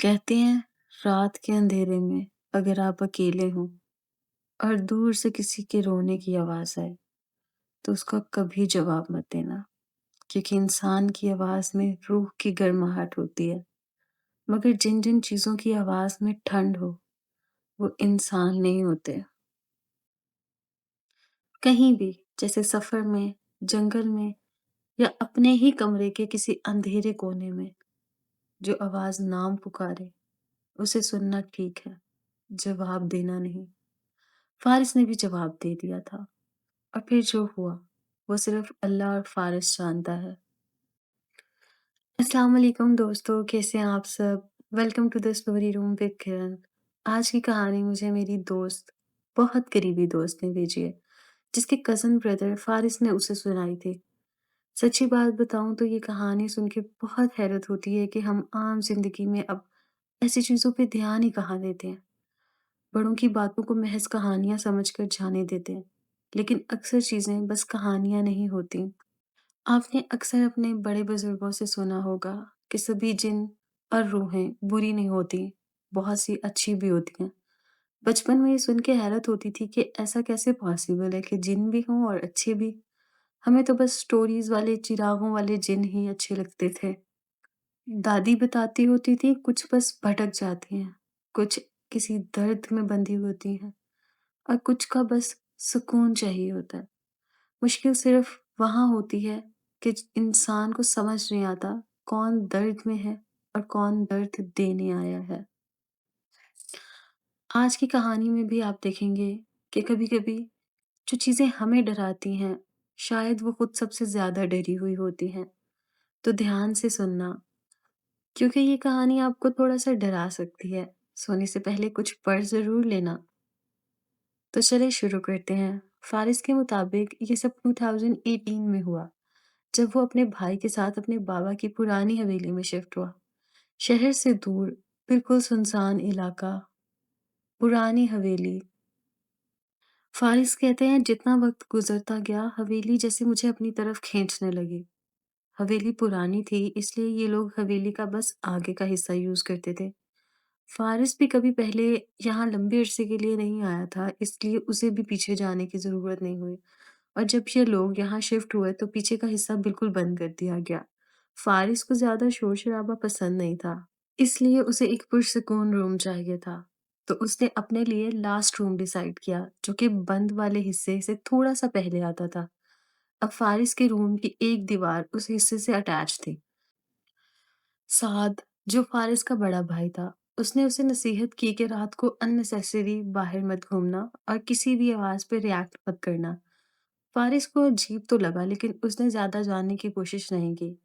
कहते हैं रात के अंधेरे में अगर आप अकेले हों और दूर से किसी के रोने की आवाज़ आए तो उसका कभी जवाब मत देना, क्योंकि इंसान की आवाज़ में रूह की गर्माहट होती है। मगर जिन जिन चीज़ों की आवाज़ में ठंड हो वो इंसान नहीं होते। कहीं भी, जैसे सफ़र में, जंगल में या अपने ही कमरे के किसी अंधेरे कोने में, जो आवाज़ नाम पुकारे उसे सुनना ठीक है, जवाब देना नहीं। फारिस ने भी जवाब दे दिया था। और फिर जो हुआ, वो सिर्फ़ अल्लाह और फ़ारिस जानता है। अस्सलाम वालेकुम दोस्तों, कैसे हैं आप सब? Welcome to the story room with Kiran. आज की कहानी मुझे मेरी दोस्त, बहुत करीबी दोस्त ने भेजी है, जिसके कज़न ब्रदर फ़ारिस ने उसे सुनाई थी। सच्ची बात बताऊँ तो ये कहानी सुन के बहुत हैरत होती है कि हम आम ज़िंदगी में अब ऐसी चीज़ों पे ध्यान ही कहाँ देते हैं। बड़ों की बातों को महज़ कहानियाँ समझकर जाने देते हैं, लेकिन अक्सर चीज़ें बस कहानियाँ नहीं होती। आपने अक्सर अपने बड़े-बुज़ुर्गों से सुना होगा कि सभी जिन और रूहें बुरी नहीं होती, बहुत सी अच्छी भी होती हैं। बचपन में ये सुन के हैरत होती थी कि ऐसा कैसे पॉसिबल है कि जिन भी हों और अच्छे भी? हमें तो बस स्टोरीज़ वाले चिरागों वाले जिन ही अच्छे लगते थे। दादी बताती होती थी कुछ बस भटक जाती हैं, कुछ किसी दर्द में बंधी होती हैं और कुछ का बस सुकून चाहिए होता है। मुश्किल सिर्फ वहाँ होती है कि इंसान को समझ नहीं आता कौन दर्द में है और कौन दर्द देने आया है। आज की कहानी में भी आप देखेंगे कि कभी-कभी जो चीज़ें हमें डराती हैं, शायद वो खुद सबसे ज़्यादा डरी हुई होती हैं। तो ध्यान से सुनना, क्योंकि ये कहानी आपको थोड़ा-सा डरा सकती है। सोने से पहले कुछ पढ़ ज़रूर लेना। तो चलिए शुरू करते हैं। फ़ारिस के मुताबिक ये सब 2018 में हुआ, जब वो अपने भाई के साथ अपने बाबा की पुरानी हवेली में शिफ्ट हुआ। शहर से दूर, बिल्कुल सुनसान इलाका, पुरानी हवेली। फारिस कहते हैं जितना वक्त गुजरता गया हवेली जैसे मुझे अपनी तरफ खींचने लगी। हवेली पुरानी थी इसलिए ये लोग हवेली का बस आगे का हिस्सा यूज करते थे। फारिस भी कभी पहले यहाँ लंबे अरसे के लिए नहीं आया था, इसलिए उसे भी पीछे जाने की जरूरत नहीं हुई। और जब ये लोग यहाँ शिफ्ट हुए तो पीछे का हिस्सा बिल्कुल बंद कर दिया गया। फारिस को ज्यादा शोर शराबा पसंद नहीं था, इसलिए उसे एक पुरसुकून रूम चाहिए था। तो उसने अपने लिए लास्ट रूम डिसाइड किया, जो कि बंद वाले हिस्से से थोड़ा सा पहले आता था। अब फारिस के रूम की एक दीवार उस हिस्से से अटैच थी। साद, जो फारिस का बड़ा भाई था, उसने उसे नसीहत की कि रात को अननेसेसरी बाहर मत घूमना और किसी भी आवाज पे रिएक्ट मत करना। फारिस को अजीब तो लगा, लेकिन उसने ज्यादा जानने की कोशिश नहीं की।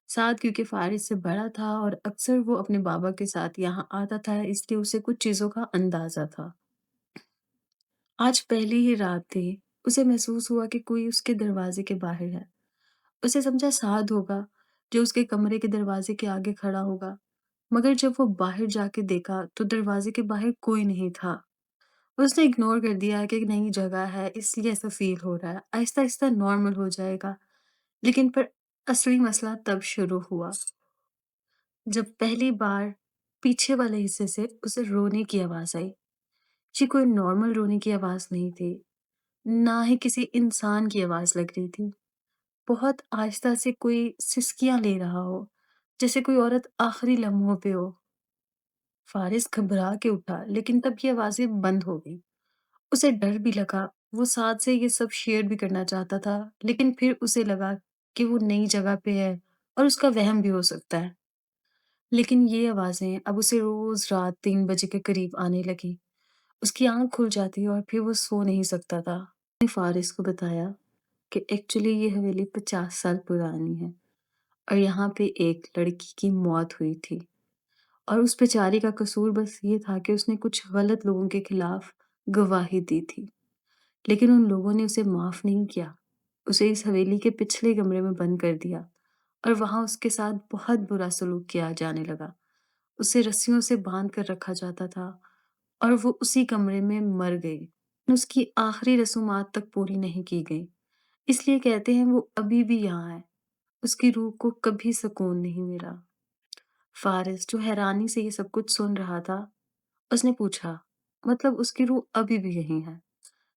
साद क्योंकि फारिस से बड़ा था और अक्सर वो अपने बाबा के साथ यहाँ आता था, इसलिए उसे कुछ चीजों का अंदाजा था। आज पहली ही रात थी। उसे महसूस हुआ कि कोई उसके दरवाजे के बाहर है। उसे समझा साद होगा, जो उसके कमरे के दरवाजे के आगे खड़ा होगा। मगर जब वो बाहर जाके देखा तो दरवाजे के बाहर कोई नहीं था। उसने इग्नोर कर दिया कि नई जगह है इसलिए ऐसा फील हो रहा है, आहिस्ता आहिस्ता नॉर्मल हो जाएगा। लेकिन फिर असली मसला तब शुरू हुआ, जब पहली बार पीछे वाले हिस्से से उसे रोने की आवाज आई। ये कोई नॉर्मल रोने की आवाज नहीं थी, ना ही किसी इंसान की आवाज लग रही थी। बहुत आहिस्ता से कोई सिसकियां ले रहा हो, जैसे कोई औरत आखिरी लम्हों पे हो। फारिस घबरा के उठा, लेकिन तब ये आवाजें बंद हो गई। उसे डर भी लगा। वो साथ से ये सब शेयर भी करना चाहता था, लेकिन फिर उसे लगा कि वो नई जगह पे है और उसका वहम भी हो सकता है। लेकिन ये आवाजें अब उसे रोज रात 3 बजे के करीब आने लगी। उसकी आंख खुल जाती और फिर वो सो नहीं सकता था। उसने फारिस को बताया कि एक्चुअली ये हवेली 50 साल पुरानी है और यहाँ पे एक लड़की की मौत हुई थी। और उस बेचारी का कसूर बस ये था कि उसने कुछ गलत लोगों के खिलाफ गवाही दी थी। लेकिन उन लोगों ने उसे माफ नहीं किया। उसे इस हवेली के पिछले कमरे में बंद कर दिया और वहां उसके साथ बहुत बुरा सलूक किया जाने लगा। उसे रस्सियों से बांध कर रखा जाता था और वो उसी कमरे में मर गई। उसकी आखिरी रसूमात तक पूरी नहीं की गई, इसलिए कहते हैं वो अभी भी यहाँ है। उसकी रूह को कभी सुकून नहीं मिला। फारिस, जो हैरानी से ये सब कुछ सुन रहा था, उसने पूछा, मतलब उसकी रूह अभी भी यहीं है?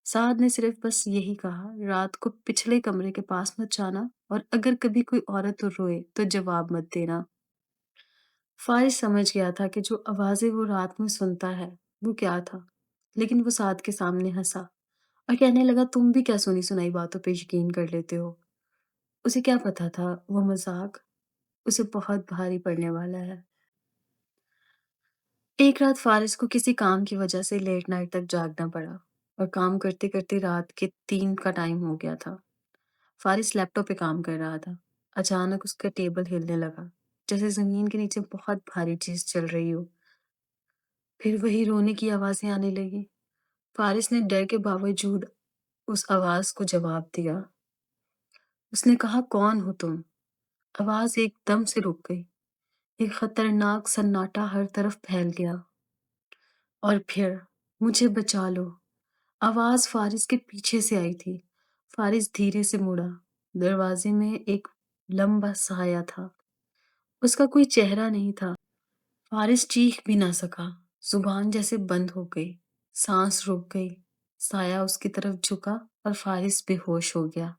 साद ने सिर्फ बस यही कहा, रात को पिछले कमरे के पास मत जाना और अगर कभी कोई औरत रोए तो जवाब मत देना। फारिस समझ गया था कि जो आवाजें वो रात में सुनता है, वो क्या था। लेकिन वो साद के सामने हंसा और कहने लगा, तुम भी क्या सुनी सुनाई बातों पे यकीन कर लेते हो? उसे क्या पता था वो मजाक उसे बहुत भारी पड़ने वाला है। एक रात फारिस को किसी काम की वजह से लेट नाइट तक जागना पड़ा और काम करते करते रात के 3 का टाइम हो गया था। फारिस लैपटॉप पे काम कर रहा था। अचानक उसका टेबल हिलने लगा, जैसे जमीन के नीचे बहुत भारी चीज चल रही हो। फिर वही रोने की आवाजें आने लगी। फारिस ने डर के बावजूद उस आवाज को जवाब दिया। उसने कहा, कौन हो तुम? आवाज एकदम से रुक गई। एक खतरनाक सन्नाटा हर तरफ फैल गया। और फिर, मुझे बचा लो, आवाज फारिस के पीछे से आई थी। फारिस धीरे से मुड़ा। दरवाजे में एक लंबा साया था। उसका कोई चेहरा नहीं था। फारिस चीख भी ना सका। जुबान जैसे बंद हो गई। सांस रुक गई। साया उसकी तरफ झुका और फारिस बेहोश हो गया।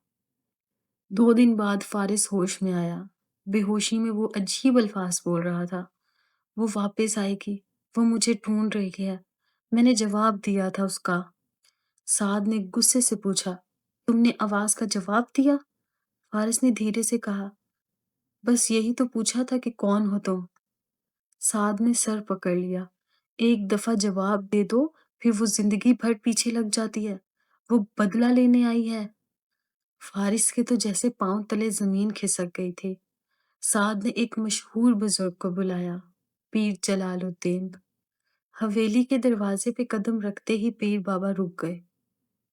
2 दिन बाद फारिस होश में आया। बेहोशी में वो अजीब अल्फाज बोल रहा था। वो वापस आएगी। वो मुझे ढूंढ रही है। मैंने जवाब दिया था उसका। साद ने गुस्से से पूछा, तुमने आवाज का जवाब दिया? फारिस ने धीरे से कहा, बस यही तो पूछा था कि कौन हो तुम। साद ने सर पकड़ लिया। एक दफा जवाब दे दो, फिर वो जिंदगी भर पीछे लग जाती है। वो बदला लेने आई है। फारिस के तो जैसे पांव तले जमीन खिसक गई थी। साद ने एक मशहूर बुजुर्ग को बुलाया, पीर जलालुद्दीन। हवेली के दरवाजे पे कदम रखते ही पीर बाबा रुक गए।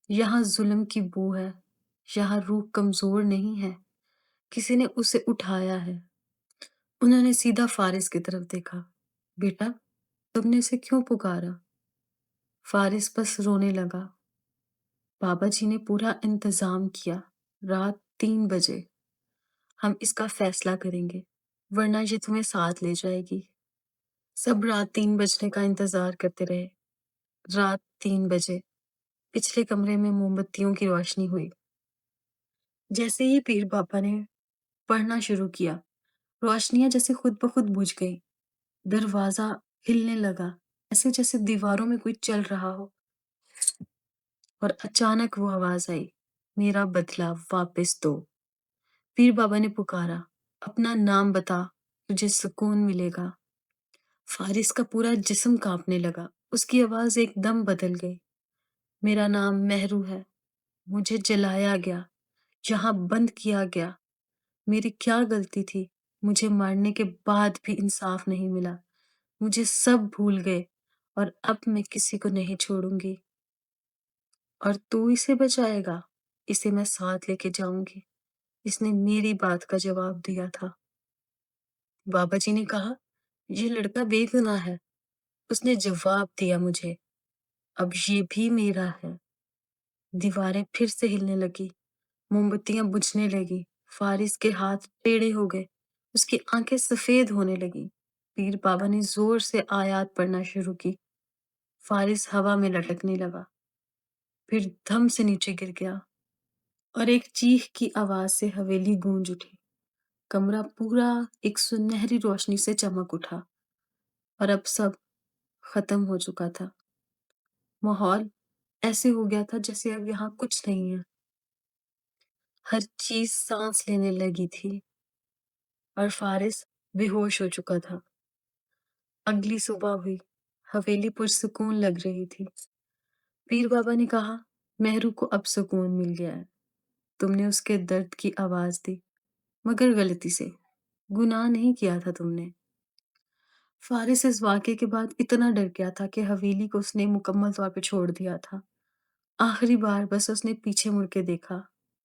यहाँ जुल्म की बू है। यहाँ रूह कमजोर नहीं है। किसी ने उसे उठाया है। उन्होंने सीधा फारिस की तरफ देखा। बेटा, तुमने उसे क्यों पुकारा? फारिस बस रोने लगा। बाबा जी ने पूरा इंतजाम किया। रात 3 बजे हम इसका फैसला करेंगे, वरना ये तुम्हें साथ ले जाएगी। सब रात 3 बजने का इंतजार करते रहे। रात 3 बजे पिछले कमरे में मोमबत्तियों की रोशनी हुई। जैसे ही पीर बाबा ने पढ़ना शुरू किया, रोशनियां जैसे खुद ब खुद बुझ गई। दरवाजा हिलने लगा, ऐसे जैसे दीवारों में कोई चल रहा हो। और अचानक वो आवाज आई, मेरा बदला वापस दो। पीर बाबा ने पुकारा, अपना नाम बता, तुझे सुकून मिलेगा। फारिस का पूरा जिस्म कांपने लगा। उसकी आवाज एकदम बदल गई। मेरा नाम मेहरू है। मुझे जलाया गया, यहाँ बंद किया गया। मेरी क्या गलती थी? मुझे मारने के बाद भी इंसाफ नहीं मिला। मुझे सब भूल गए और अब मैं किसी को नहीं छोड़ूंगी। और तू इसे बचाएगा? इसे मैं साथ लेके जाऊंगी। इसने मेरी बात का जवाब दिया था। बाबा जी ने कहा, ये लड़का बेगुनाह है। उसने जवाब दिया मुझे। अब ये भी मेरा है। दीवारें फिर से हिलने लगी। मोमबत्तियां बुझने लगी। फारिस के हाथ टेढ़े हो गए। उसकी आंखें सफेद होने लगी। पीर बाबा ने जोर से आयत पढ़ना शुरू की। फारिस हवा में लटकने लगा, फिर धम से नीचे गिर गया और एक चीख की आवाज से हवेली गूंज उठी। कमरा पूरा एक सुनहरी रोशनी से चमक उठा और अब सब खत्म हो चुका था। माहौल ऐसे हो गया था जैसे अब यहाँ कुछ नहीं है। हर चीज सांस लेने लगी थी और फारिस बेहोश हो चुका था। अगली सुबह हुई। हवेली पुरसुकून लग रही थी। पीर बाबा ने कहा, मेहरू को अब सुकून मिल गया है। तुमने उसके दर्द की आवाज दी, मगर गलती से। गुनाह नहीं किया था तुमने। फारिस इस वाक़े के बाद इतना डर गया था कि हवेली को उसने मुकम्मल तौर पे छोड़ दिया था। आखिरी बार बस उसने पीछे मुड़ के देखा,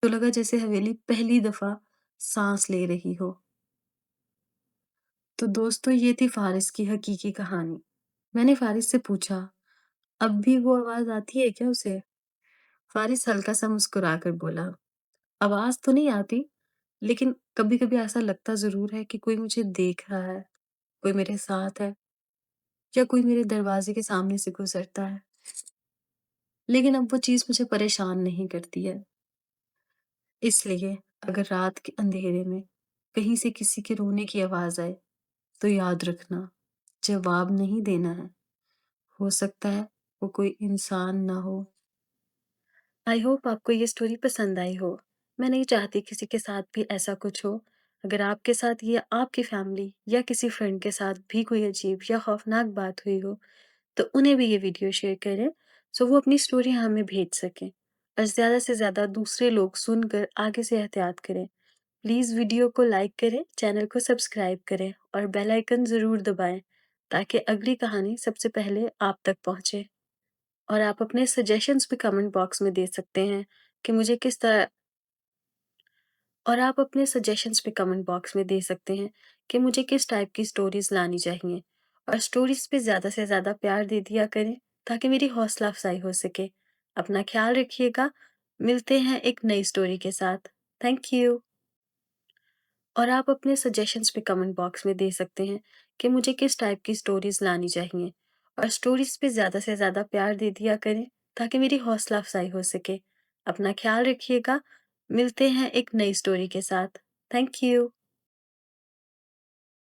तो लगा जैसे हवेली पहली दफ़ा सांस ले रही हो। तो दोस्तों, ये थी फारिस की हकीकी कहानी। मैंने फारिस से पूछा, अब भी वो आवाज़ आती है क्या उसे? फारिस हल्का-सा मुस्कुराकर बोला, आवाज़ तो नहीं आती, लेकिन कभी-कभी ऐसा लगता ज़रूर है कि कोई मुझे देख रहा है। कोई मेरे साथ है या कोई मेरे दरवाज़े के सामने से गुज़रता है। लेकिन अब वो चीज़ मुझे परेशान नहीं करती है। इसलिए अगर रात के अंधेरे में कहीं से किसी के रोने की आवाज़ आए, तो याद रखना, जवाब नहीं देना है। हो सकता है वो कोई इंसान ना हो। आई होप आपको ये स्टोरी पसंद आई हो। मैं नहीं चाहती किसी के साथ भी ऐसा कुछ हो। अगर आपके साथ या आपकी फैमिली या किसी फ्रेंड के साथ भी कोई अजीब या खौफनाक बात हुई हो, तो उन्हें भी ये वीडियो शेयर करें, सो वो अपनी स्टोरी हमें भेज सकें और ज़्यादा से ज़्यादा दूसरे लोग सुनकर आगे से एहतियात करें। प्लीज़ वीडियो को लाइक करें, चैनल को सब्सक्राइब करें और बेल आइकन ज़रूर दबाएं, ताकि अगली कहानी सबसे पहले आप तक पहुंचे। और आप अपने सजेशंस भी कमेंट बॉक्स में दे सकते हैं कि मुझे किस तरह और आप अपने सजेशंस भी कमेंट बॉक्स में दे सकते हैं कि मुझे किस टाइप की स्टोरीज़ लानी चाहिए। और स्टोरीज़ पे ज़्यादा से ज़्यादा प्यार दे दिया करें, ताकि मेरी हौसला अफ़ज़ाई हो सके। अपना ख़्याल रखिएगा, मिलते हैं एक नई स्टोरी के साथ। Thank you. और आप अपने सजेशंस भी कमेंट बॉक्स में दे सकते हैं कि मुझे किस टाइप की स्टोरीज़ लानी चाहिए। और स्टोरीज़ पे ज़्यादा से ज़्यादा प्यार दे दिया करें, ताकि मेरी हौसला अफ़ज़ाई हो सके। अपना ख़्याल रखिएगा, मिलते हैं एक नई स्टोरी के साथ। Thank you.